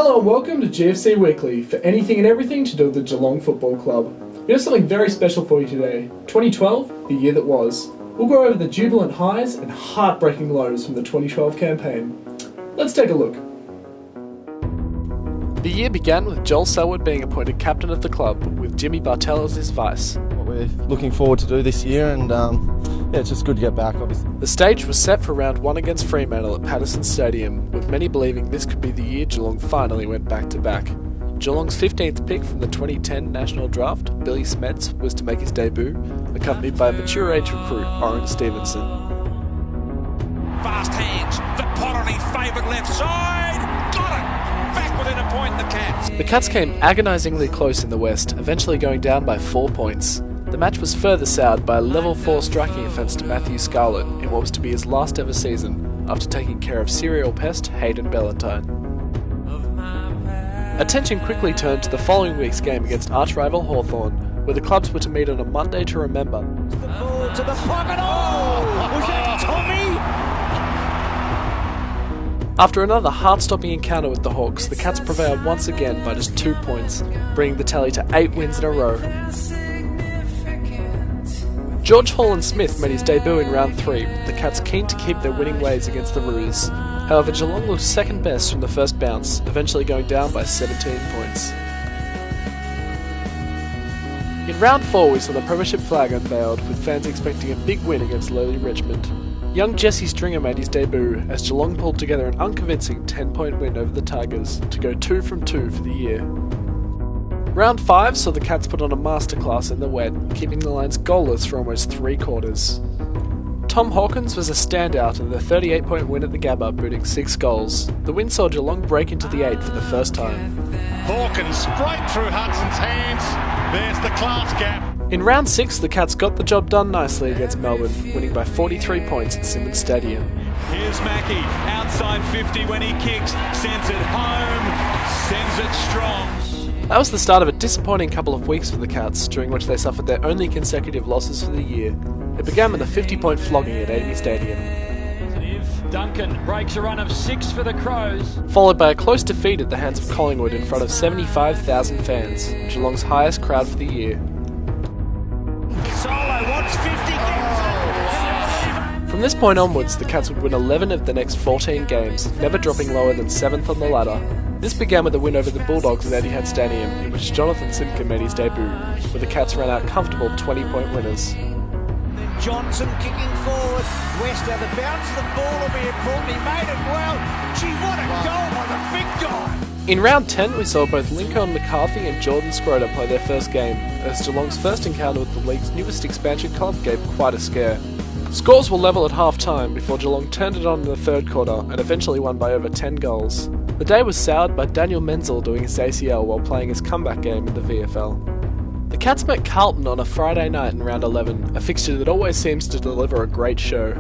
Hello and welcome to GFC Weekly for anything and everything to do with the Geelong Football Club. We have something very special for you today. 2012, the year that was. We'll go over the jubilant highs and heartbreaking lows from the 2012 campaign. Let's take a look. The year began with Joel Selwood being appointed captain of the club, with Jimmy Bartell as his vice. What we're looking forward to do this year, and it's just good to get back, obviously. The stage was set for round 1 against Fremantle at Patterson Stadium, with many believing this could be the year Geelong finally went back-to-back. Geelong's 15th pick from the 2010 National Draft, Billy Smets, was to make his debut, accompanied by mature age recruit Oren Stevenson. Fast hands, the pot on his favourite left side, got it! Back within a point, the Cats. The Cats came agonisingly close in the West, eventually going down by 4 points. The match was further soured by a level 4 striking offence to Matthew Scarlett in what was to be his last ever season, after taking care of serial pest Hayden Ballantyne. Attention quickly turned to the following week's game against arch-rival Hawthorn, where the clubs were to meet on a Monday to remember. The ball to the pocket, was that Tommy? After another heart-stopping encounter with the Hawks, the Cats prevailed once again by just 2 points, bringing the tally to 8 wins in a row. George Holland-Smith made his debut in round 3, with the Cats keen to keep their winning ways against the Roos. However, Geelong looked second best from the first bounce, eventually going down by 17 points. In round 4 we saw the premiership flag unveiled, with fans expecting a big win against lowly Richmond. Young Jesse Stringer made his debut as Geelong pulled together an unconvincing 10-point win over the Tigers to go 2 from 2 for the year. Round 5 saw the Cats put on a masterclass in the wet, keeping the Lions goalless for almost 3 quarters. Tom Hawkins was a standout in the 38-point win at the Gabba, booting 6 goals. The win saw Geelong break into the 8 for the first time. Hawkins straight through Hudson's hands. There's the class gap. In round 6, the Cats got the job done nicely against Melbourne, winning by 43 points at Simmons Stadium. Here's Mackie, outside 50 when he kicks, sends it home, sends it strong. That was the start of a disappointing couple of weeks for the Cats, during which they suffered their only consecutive losses for the year. It began with a 50-point flogging at Amy Stadium. Duncan breaks a run of 6 for the Crows. Followed by a close defeat at the hands of Collingwood in front of 75,000 fans, Geelong's highest crowd for the year. Solo wants 50 From this point onwards, the Cats would win 11 of the next 14 games, never dropping lower than 7th on the ladder. This began with a win over the Bulldogs at Etihad Stadium, in which Jonathan Simkin made his debut, where the Cats ran out comfortable 20-point winners. Then Johnson kicking forward, West out the bounce of the ball will be important, he made it well. Gee, what a goal by the big guy! In round 10, we saw both Lincoln McCarthy and Jordan Scroder play their first game, as Geelong's first encounter with the league's newest expansion club gave quite a scare. Scores were level at half-time before Geelong turned it on in the third quarter and eventually won by over 10 goals. The day was soured by Daniel Menzel doing his ACL while playing his comeback game in the VFL. The Cats met Carlton on a Friday night in round 11, a fixture that always seems to deliver a great show.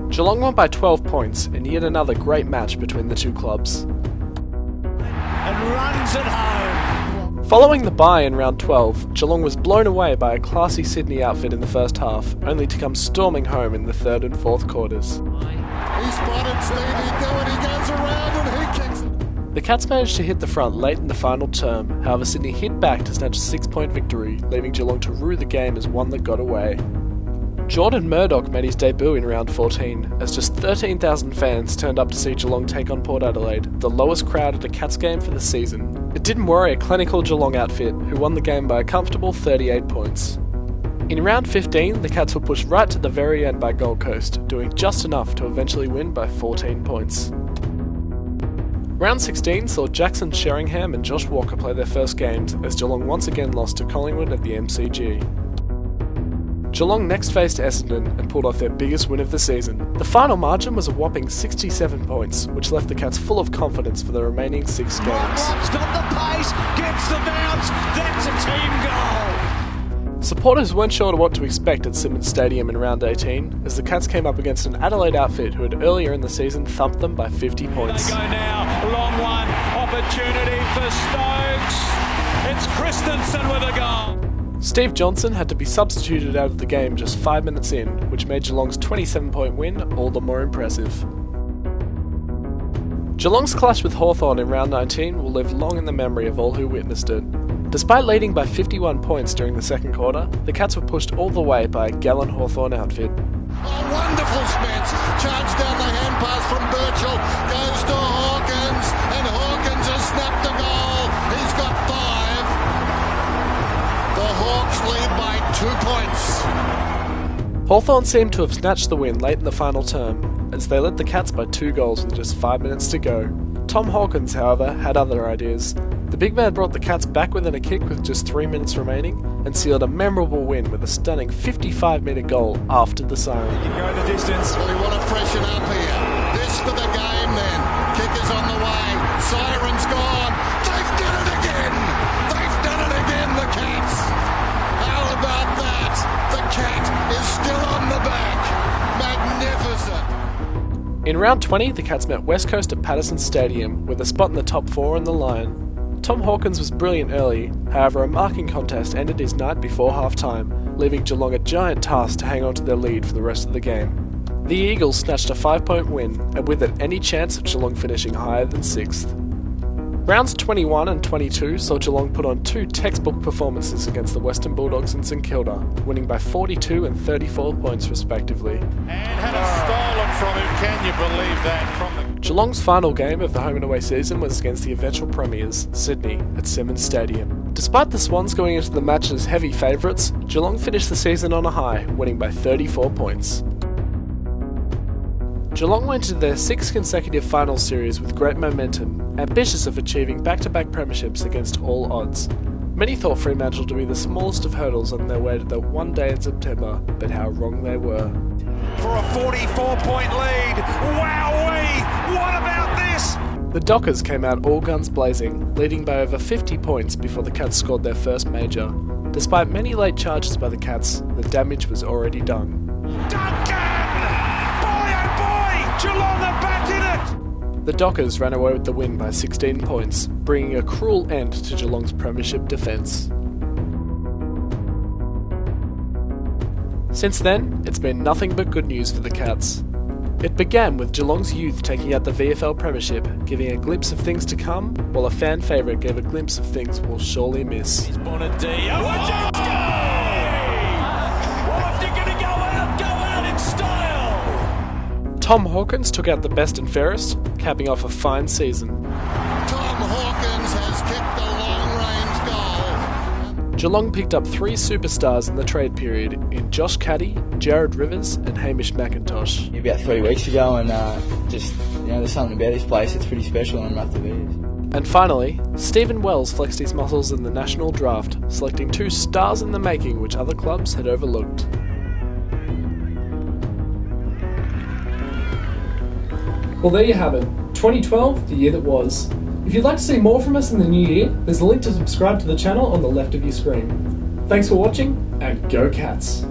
Geelong won by 12 points, in yet another great match between the two clubs. And runs it home. Following the bye in round 12, Geelong was blown away by a classy Sydney outfit in the first half, only to come storming home in the third and fourth quarters. He spotted Stevie go and he goes around and he kicks it. The Cats managed to hit the front late in the final term, however Sydney hit back to snatch a 6-point victory, leaving Geelong to rue the game as one that got away. Jordan Murdoch made his debut in round 14, as just 13,000 fans turned up to see Geelong take on Port Adelaide, the lowest crowd at a Cats game for the season. It didn't worry a clinical Geelong outfit, who won the game by a comfortable 38 points. In round 15, the Cats were pushed right to the very end by Gold Coast, doing just enough to eventually win by 14 points. Round 16 saw Jackson Sheringham and Josh Walker play their first games, as Geelong once again lost to Collingwood at the MCG. Geelong next faced Essendon and pulled off their biggest win of the season. The final margin was a whopping 67 points, which left the Cats full of confidence for the remaining 6 games. Rob's got the pace, gets the bounce, that's a team goal! Supporters weren't sure what to expect at Simmons Stadium in round 18, as the Cats came up against an Adelaide outfit who had earlier in the season thumped them by 50 points. They go now, long one, opportunity for Stokes, it's Christensen with a goal! Steve Johnson had to be substituted out of the game just 5 minutes in, which made Geelong's 27-point win all the more impressive. Geelong's clash with Hawthorn in round 19 will live long in the memory of all who witnessed it. Despite leading by 51 points during the second quarter, the Cats were pushed all the way by a gallant Hawthorn outfit. Oh, wonderful Spence. Charged down the hand pass from Birchall. Goes to Hawkins. And Hawkins has snapped a goal. He's got 5. The Hawks lead by 2 points. Hawthorn seemed to have snatched the win late in the final term, as they led the Cats by 2 goals with just 5 minutes to go. Tom Hawkins, however, had other ideas. The big man brought the Cats back within a kick with just 3 minutes remaining and sealed a memorable win with a stunning 55-metre goal after the siren. You can go the distance. Well, we want to freshen up here. This for the game then. Kick is on the way. Siren's gone. They've done it again. They've done it again, the Cats. How about that? The Cat is still on the back. Magnificent. In round 20, the Cats met West Coast at Patterson Stadium with a spot in the top 4 on the line. Tom Hawkins was brilliant early, however a marking contest ended his night before half-time, leaving Geelong a giant task to hang on to their lead for the rest of the game. The Eagles snatched a 5-point win, and with it any chance of Geelong finishing higher than 6th. Rounds 21 and 22 saw Geelong put on 2 textbook performances against the Western Bulldogs and St Kilda, winning by 42 and 34 points respectively. And had it stolen from him, can you believe that? Geelong's final game of the home and away season was against the eventual premiers, Sydney, at Simonds Stadium. Despite the Swans going into the match as heavy favourites, Geelong finished the season on a high, winning by 34 points. Geelong went into their 6th consecutive final series with great momentum, ambitious of achieving back-to-back premierships against all odds. Many thought Fremantle to be the smallest of hurdles on their way to the one day in September, but how wrong they were. For a 44-point lead. Wowee! What about this? The Dockers came out all guns blazing, leading by over 50 points before the Cats scored their first major. Despite many late charges by the Cats, the damage was already done. Duncan! Boy oh boy! Geelong are back in it! The Dockers ran away with the win by 16 points, bringing a cruel end to Geelong's premiership defence. Since then, it's been nothing but good news for the Cats. It began with Geelong's youth taking out the VFL Premiership, giving a glimpse of things to come, while a fan favourite gave a glimpse of things we'll surely miss. Bonadio. Watch out, go! Well, if you're going to go out in style! Tom Hawkins took out the best and fairest, capping off a fine season. Tom Hawkins has kicked the long-range goal. Geelong picked up 3 superstars in the trade period in Josh Caddy, Jared Rivers and Hamish McIntosh. About 3 weeks ago, and there's something about this place that's pretty special and I'm up to be. And finally, Stephen Wells flexed his muscles in the national draft, selecting 2 stars in the making which other clubs had overlooked. Well, there you have it. 2012, the year that was. If you'd like to see more from us in the new year, there's a link to subscribe to the channel on the left of your screen. Thanks for watching, and go Cats!